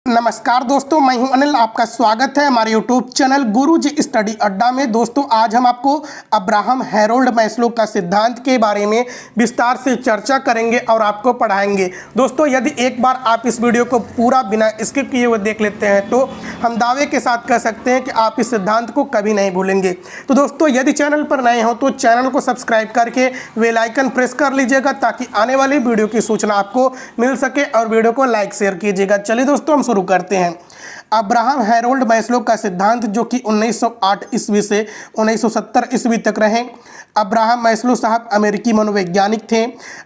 नमस्कार दोस्तों, मैं हूं अनिल। आपका स्वागत है हमारे YouTube चैनल गुरुजी स्टडी अड्डा में। दोस्तों आज हम आपको अब्राहम हैरोल्ड मैस्लो का सिद्धांत के बारे में विस्तार से चर्चा करेंगे और आपको पढ़ाएंगे। दोस्तों यदि एक बार आप इस वीडियो को पूरा बिना स्किप किए हुए देख लेते हैं तो हम दावे के साथ कह सकते हैं कि आप इस सिद्धांत को कभी नहीं भूलेंगे। तो दोस्तों यदि चैनल पर नए हो तो चैनल को सब्सक्राइब करके बेल आइकन प्रेस कर लीजिएगा ताकि आने वाली वीडियो की सूचना आपको मिल सके और वीडियो को लाइक शेयर कीजिएगा। चलिए दोस्तों हम शुरू करते हैं। अब्राहम हैरोल्ड मैस्लो का सिद्धांत जो कि 1908 ईस्वी से 1970 ईस्वी तक रहे। अब्राहम मैस्लो साहब अमेरिकी मनोवैज्ञानिक थे।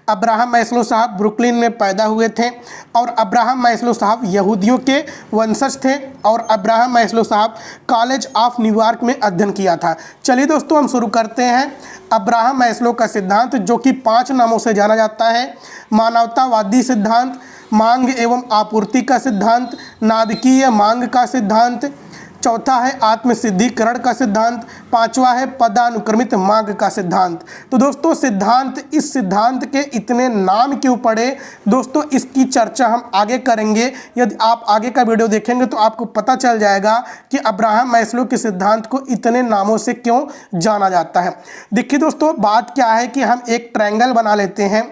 अब्राहम मैस्लो साहब ब्रुकलिन में पैदा हुए थे और अब्राहम मैस्लो साहब यहूदियों के वंशज थे और अब्राहम मैस्लो साहब कॉलेज ऑफ न्यूयॉर्क में अध्ययन किया था। चलिए दोस्तों हम शुरू करते हैं। अब्राहम मैस्लो का सिद्धांत जो कि 5 नामों से जाना जाता है: मानवतावादी सिद्धांत, मांग एवं आपूर्ति का सिद्धांत, नाभिकीय मांग का सिद्धांत, चौथा है आत्मसिद्धिकरण का सिद्धांत, 5वां है पदानुक्रमित मांग का सिद्धांत। तो दोस्तों इस सिद्धांत के इतने नाम क्यों पड़े, दोस्तों इसकी चर्चा हम आगे करेंगे। यदि आप आगे का वीडियो देखेंगे तो आपको पता चल जाएगा कि अब्राहम मैस्लो के सिद्धांत को इतने नामों से क्यों जाना जाता है। देखिए दोस्तों, बात क्या है कि हम एक ट्रायंगल बना लेते हैं,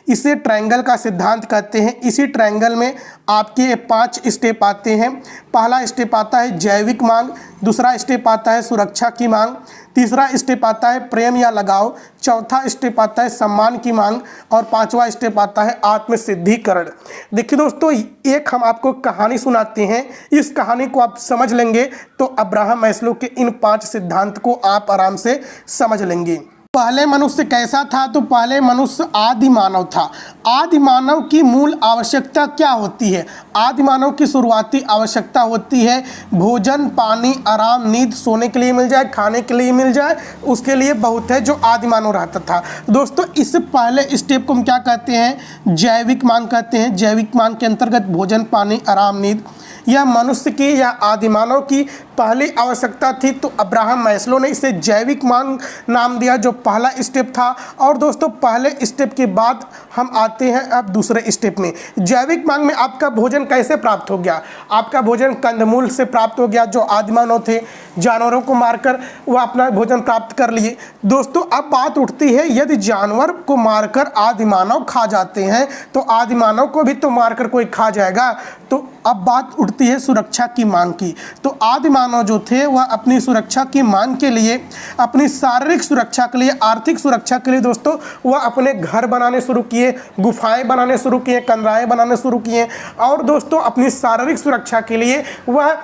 इसे ट्रायंगल का सिद्धांत कहते हैं। इसी ट्रायंगल में आपके 5 स्टेप आते हैं। पहला स्टेप आता है जैविक मांग, दूसरा स्टेप आता है सुरक्षा की मांग, तीसरा स्टेप आता है प्रेम या लगाव, चौथा स्टेप आता है सम्मान की मांग और 5वां स्टेप आता है आत्मसिद्धिकरण। देखिए दोस्तों, एक हम आपको कहानी सुनाते हैं, इस कहानी को आप समझ लेंगे तो अब्राहम मैस्लो के इन 5 सिद्धांत को आप आराम से समझ लेंगे। पहले मनुष्य कैसा था? तो पहले मनुष्य आदि मानव था। आदि मानव की मूल आवश्यकता क्या होती है? आदि मानव की शुरुआती आवश्यकता होती है भोजन, पानी, आराम, नींद, सोने के लिए मिल जाए, खाने के लिए मिल जाए, उसके लिए बहुत है जो आदि मानव रहता था। दोस्तों इस पहले स्टेप को हम क्या कहते हैं? जैविक मांग कहते हैं। जैविक मांग के अंतर्गत भोजन, पानी, आराम, नींद यह मनुष्य की या आदि मानव की पहली आवश्यकता थी। तो अब्राहम मैस्लो ने इसे जैविक मांग नाम दिया जो पहला स्टेप था। और दोस्तों पहले स्टेप के बाद हम आते हैं अब दूसरे स्टेप में। जैविक मांग में आपका भोजन कैसे प्राप्त हो गया? आपका भोजन कंदमूल से प्राप्त हो गया। जो आदि मानव थे जानवरों को मारकर वह अपना भोजन प्राप्त कर लिए। दोस्तों अब बात उठती है, यदि जानवर को मारकर आदि मानव खा जाते हैं तो आदि मानव को भी तो मारकर कोई खा जाएगा। तो अब बात उठती है सुरक्षा की मांग की। तो आदि मानव जो थे वह अपनी सुरक्षा की मांग के लिए, अपनी शारीरिक सुरक्षा के लिए, आर्थिक सुरक्षा के लिए दोस्तों वह अपने घर बनाने शुरू किए, गुफाएं बनाने शुरू किए, कंदराएं बनाने शुरू किए और दोस्तों अपनी शारीरिक सुरक्षा के लिए वह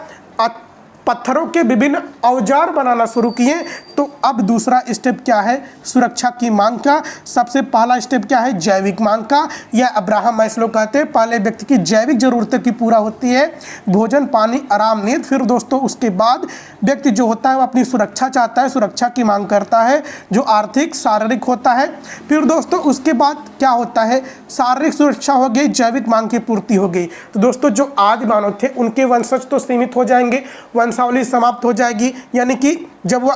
पत्थरों के विभिन्न औजार बनाना शुरू किए। तो अब दूसरा स्टेप क्या है? सुरक्षा की मांग का। सबसे पहला स्टेप क्या है? जैविक मांग का। यह अब्राहम मैस्लो कहते हैं पहले व्यक्ति की जैविक जरूरतें की पूरा होती है, भोजन, पानी, आराम, नींद। फिर दोस्तों उसके बाद व्यक्ति जो होता है वो अपनी सुरक्षा चाहता है, सुरक्षा की मांग करता है जो आर्थिक शारीरिक होता है। फिर दोस्तों उसके बाद क्या होता है? शारीरिक सुरक्षा हो गई, जैविक मांग की पूर्ति हो गई। तो दोस्तों जो आदि मानव थे उनके वंशज तो सीमित हो जाएंगे, वंशावली समाप्त हो जाएगी। यानी कि जब वह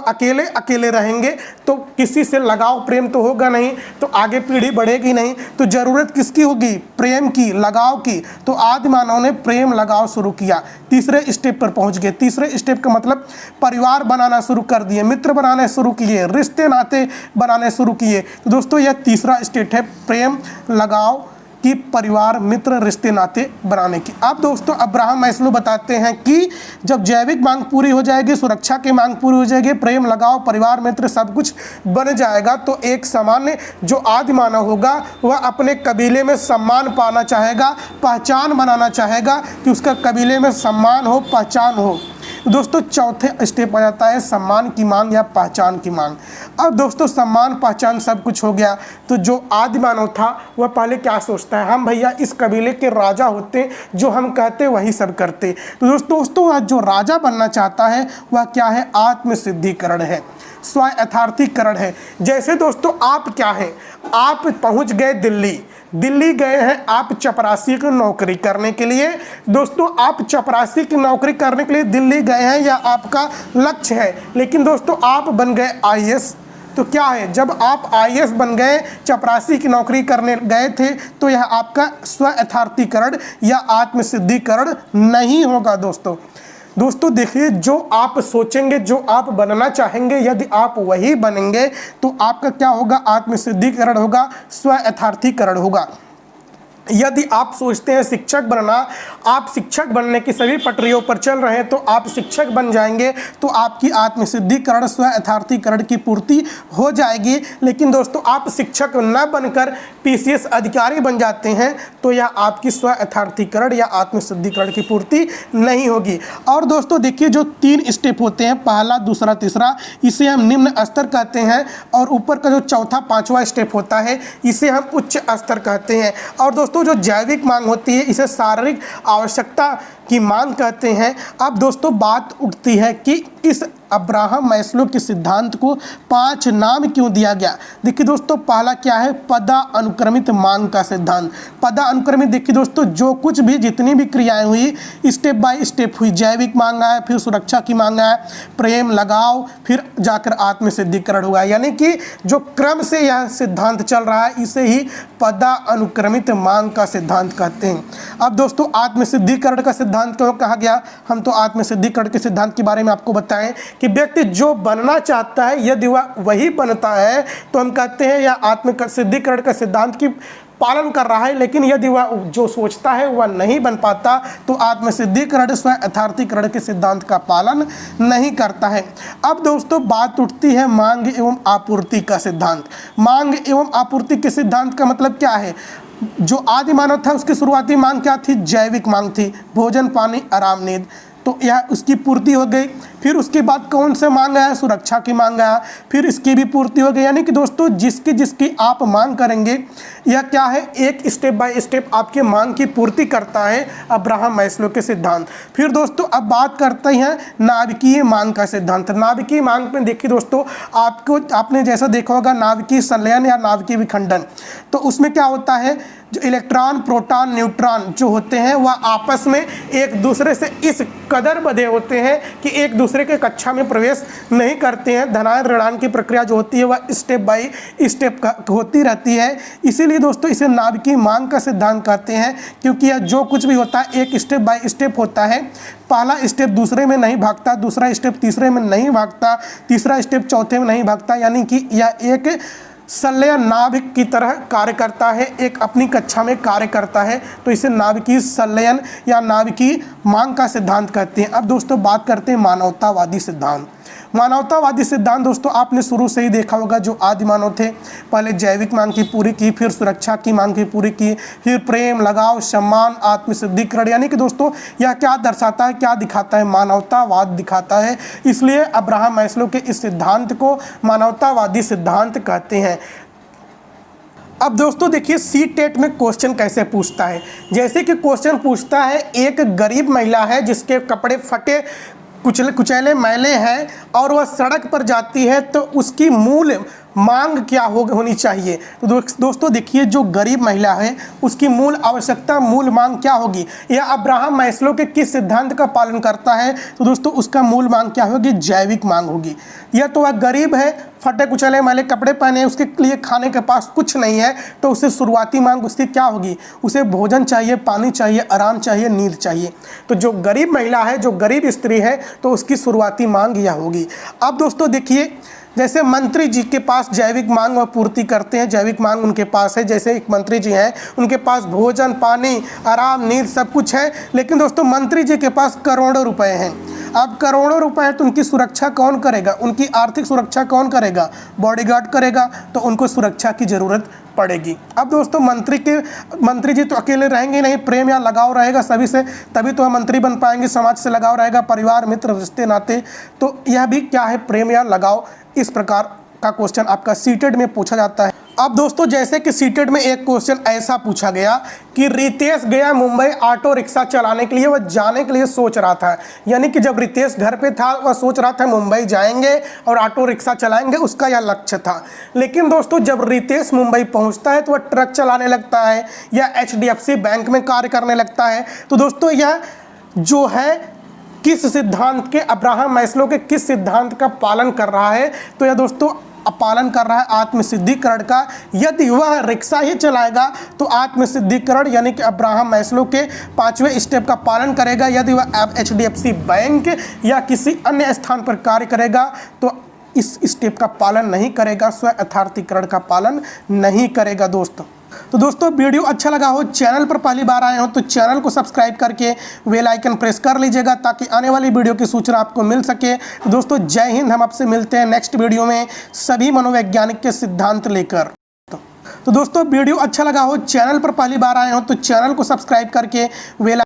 अकेले रहेंगे तो किसी से लगाव प्रेम तो होगा नहीं, तो आगे पीढ़ी बढ़ेगी नहीं। तो जरूरत किसकी होगी? प्रेम की, लगाव की। तो आदि मानव ने प्रेम लगाव शुरू किया, तीसरे स्टेप पर पहुंच गए। तीसरे स्टेप का मतलब परिवार बनाना शुरू कर दिए, मित्र बनाने शुरू किए, रिश्ते नाते बनाने शुरू किए। तो दोस्तों यह तीसरा स्टेप है प्रेम, लगाव कि परिवार, मित्र, रिश्ते नाते बनाने की। अब दोस्तों अब्राहम मैस्लो बताते हैं कि जब जैविक मांग पूरी हो जाएगी, सुरक्षा की मांग पूरी हो जाएगी, प्रेम, लगाव, परिवार, मित्र सब कुछ बन जाएगा तो एक सामान्य जो आदि मानव होगा वह अपने कबीले में सम्मान पाना चाहेगा, पहचान बनाना चाहेगा कि उसका कबीले में सम्मान हो, पहचान हो। दोस्तों चौथे स्टेप आ जाता है सम्मान की मांग या पहचान की मांग। अब दोस्तों सम्मान, पहचान सब कुछ हो गया तो जो आदि मानव था वह पहले क्या सोचता है? हम भैया इस कबीले के राजा होते, जो हम कहते वही सब करते। तो दोस्तों वह जो राजा बनना चाहता है वह क्या है? आत्मसिद्धिकरण है, स्व यथार्थीकरण है। जैसे दोस्तों आप क्या हैं? आप पहुंच गए दिल्ली गए हैं आप चपरासी की नौकरी करने के लिए। दोस्तों आप चपरासी की नौकरी करने के लिए दिल्ली गए हैं या आपका लक्ष्य है, लेकिन दोस्तों आप बन गए IAS, तो क्या है, जब आप आईएएस बन गए, चपरासी की नौकरी करने गए थे, तो यह आपका स्व यथार्थीकरण या आत्मसिद्धिकरण नहीं होगा दोस्तों देखिए, जो आप सोचेंगे, जो आप बनना चाहेंगे, यदि आप वही बनेंगे तो आपका क्या होगा, आत्मसिद्धिकरण होगा, स्व यथार्थीकरण होगा। यदि आप सोचते हैं शिक्षक बनना, आप शिक्षक बनने की सभी पटरियों पर चल रहे हैं, तो आप शिक्षक बन जाएंगे तो आपकी आत्मसिद्धिकरण, स्व यथार्थीकरण की पूर्ति हो जाएगी। लेकिन दोस्तों आप शिक्षक न बनकर पीसीएस अधिकारी बन जाते हैं तो यह आपकी स्व यथार्थीकरण या आत्मसिद्धिकरण की पूर्ति नहीं होगी। और दोस्तों देखिए, जो 3 स्टेप होते हैं, पहला, दूसरा, तीसरा, इसे हम निम्न स्तर कहते हैं, और ऊपर का जो चौथा, 5वां स्टेप होता है, इसे हम उच्च स्तर कहते हैं। और दोस्तों जो जैविक मांग होती है, इसे शारीरिक आवश्यकता की मांग कहते हैं। अब दोस्तों बात उठती है कि इस अब्राहम मैस्लो के सिद्धांत को 5 नाम क्यों दिया गया। देखिए दोस्तों, पहला क्या है, पदानुक्रमित मांग का सिद्धांत। पदानुक्रमित, देखिए दोस्तों, जो कुछ भी, जितनी भी क्रियाएं हुई, स्टेप बाय स्टेप हुई। जैविक मांग है, फिर सुरक्षा की मांग है, प्रेम, लगाव, फिर जाकर आत्मसिद्धिकरण हुआ। यानी कि जो क्रम से यह सिद्धांत चल रहा है, इसे ही पदानुक्रमित मांग का सिद्धांत कहते हैं। अब दोस्तों आत्मसिद्धिकरण का सिद्धांत क्यों कहा गया, हम तो आत्मसिद्धिकरण के सिद्धांत के बारे में आपको बताएं कि व्यक्ति जो बनना चाहता है, यदि वह वही बनता है तो हम कहते हैं यह आत्मसिद्धिकरण का सिद्धांत की पालन कर रहा है। लेकिन यदि वह जो सोचता है वह नहीं बन पाता तो आत्मसिद्धिकरण, स्व यथार्थीकरण के सिद्धांत का पालन नहीं करता है। अब दोस्तों बात उठती है मांग एवं आपूर्ति का सिद्धांत। मांग एवं आपूर्ति के सिद्धांत का मतलब क्या है, जो आदि मानव था उसकी शुरुआती मांग क्या थी, जैविक मांग थी, भोजन, पानी, आराम, नींद, तो यह उसकी पूर्ति हो गई। फिर उसके बाद कौन से मांग आया, सुरक्षा की मांग आया, फिर इसकी भी पूर्ति हो गई। यानी कि दोस्तों जिसकी आप मांग करेंगे, यह क्या है, एक स्टेप बाय स्टेप आपके मांग की पूर्ति करता है अब्राहम मैस्लो के सिद्धांत। फिर दोस्तों अब बात करते हैं नाभिकीय मांग का सिद्धांत। नाभिकीय मांग में देखिए दोस्तों, आपने जैसा देखा होगा नाभिकीय संलयन या नाभिकीय विखंडन, तो उसमें क्या होता है, जो इलेक्ट्रॉन, प्रोटॉन, न्यूट्रॉन जो होते हैं वह आपस में एक दूसरे से इस कदर बंधे होते हैं कि एक दूसरे के कक्षा में प्रवेश नहीं करते हैं। धनायन ऋणायन की प्रक्रिया जो होती है वह स्टेप बाय स्टेप होती रहती है। इसीलिए दोस्तों इसे नाभिकीय मांग का सिद्धांत कहते हैं, क्योंकि यह जो कुछ भी होता है एक स्टेप बाय स्टेप होता है। पहला स्टेप दूसरे में नहीं भागता, दूसरा स्टेप तीसरे में नहीं भागता, तीसरा स्टेप चौथे में नहीं भागता। यानी कि यह एक संलयन नाभिक की तरह कार्य करता है, एक अपनी कक्षा में कार्य करता है, तो इसे नाभिकीय संलयन या नाभिकीय मांग का सिद्धांत कहते हैं। अब दोस्तों बात करते हैं मानवतावादी सिद्धांत। मानवतावादी सिद्धांत दोस्तों आपने शुरू से ही देखा होगा, जो आदि मानव थे पहले जैविक मांग की पूरी की, फिर सुरक्षा की मांग की पूरी की, फिर प्रेम, लगाव, सम्मान, आत्मसिद्धिकरण। यानी कि दोस्तों यह क्या दर्शाता है, क्या दिखाता है, मानवतावाद दिखाता है। इसलिए अब्राहम मैस्लो के इस सिद्धांत को मानवतावादी सिद्धांत कहते हैं। अब दोस्तों देखिए सी-टेट में क्वेश्चन कैसे पूछता है। जैसे कि क्वेश्चन पूछता है, एक गरीब महिला है जिसके कपड़े फटे कुचैले मैले हैं और वह सड़क पर जाती है, तो उसकी मूल मांग क्या होनी चाहिए। तो दोस्तों देखिए, जो गरीब महिला है उसकी मूल आवश्यकता, मूल मांग क्या होगी। यह अब्राहम मैस्लो के किस सिद्धांत का पालन करता है, तो दोस्तों उसका मूल मांग क्या होगी, जैविक मांग होगी। यह तो वह गरीब है, फटे कुचले मैले कपड़े पहने, उसके लिए खाने के पास कुछ नहीं है, तो उसे शुरुआती मांग उसकी क्या होगी, उसे भोजन चाहिए, पानी चाहिए, आराम चाहिए, नींद चाहिए। तो जो गरीब महिला है, जो गरीब स्त्री है, तो उसकी शुरुआती मांग यह होगी। अब दोस्तों देखिए, जैसे मंत्री जी के पास जैविक मांग वह पूर्ति करते हैं, जैविक मांग उनके पास है। जैसे एक मंत्री जी हैं, उनके पास भोजन, पानी, आराम, नींद सब कुछ है, लेकिन दोस्तों मंत्री जी के पास करोड़ों रुपए हैं। अब करोड़ों रुपए है तो उनकी सुरक्षा कौन करेगा, उनकी आर्थिक सुरक्षा कौन करेगा, बॉडीगार्ड करेगा, तो उनको सुरक्षा की ज़रूरत पड़ेगी। अब दोस्तों मंत्री जी तो अकेले रहेंगे नहीं, प्रेम या लगाव रहेगा सभी से, तभी तो हम मंत्री बन पाएंगे। समाज से लगाव रहेगा, परिवार, मित्र, रिश्ते, नाते, तो यह भी क्या है, प्रेम या लगाव। इस प्रकार का क्वेश्चन आपका सी-टेट में पूछा जाता है। अब दोस्तों जैसे कि सी-टेट में एक क्वेश्चन ऐसा पूछा गया कि रितेश गया मुंबई ऑटो रिक्शा चलाने के लिए, वह जाने के लिए सोच रहा था। यानी कि जब रितेश घर पे था वह सोच रहा था मुंबई जाएंगे और ऑटो रिक्शा चलाएंगे, उसका यह लक्ष्य था। लेकिन दोस्तों जब रितेश मुंबई पहुंचता है तो वह ट्रक चलाने लगता है या HDFC बैंक में कार्य करने लगता है। तो दोस्तों यह जो है किस सिद्धांत के, अब्राहम मैस्लो के किस सिद्धांत का पालन कर रहा है, तो यह दोस्तों पालन कर रहा है आत्मसिद्धिकरण का, यदि वह रिक्शा ही चलाएगा तो आत्मसिद्धिकरण यानी कि अब्राहम मैस्लो के 5वें स्टेप का पालन करेगा। यदि वह HDFC बैंक या किसी अन्य स्थान पर कार्य करेगा तो इस स्टेप का पालन नहीं करेगा, स्व यथार्थीकरण का पालन नहीं करेगा दोस्तों। तो दोस्तों वीडियो अच्छा लगा हो, चैनल पर पहली बार आए हो तो चैनल को सब्सक्राइब करके बेल आइकन प्रेस कर लीजिएगा ताकि आने वाली वीडियो की सूचना आपको मिल सके। तो दोस्तों जय हिंद, हम आपसे मिलते हैं नेक्स्ट वीडियो में सभी मनोवैज्ञानिक के सिद्धांत लेकर। तो दोस्तों वीडियो अच्छा लगा हो, चैनल पर पहली बार आए हो तो चैनल को सब्सक्राइब करके बेल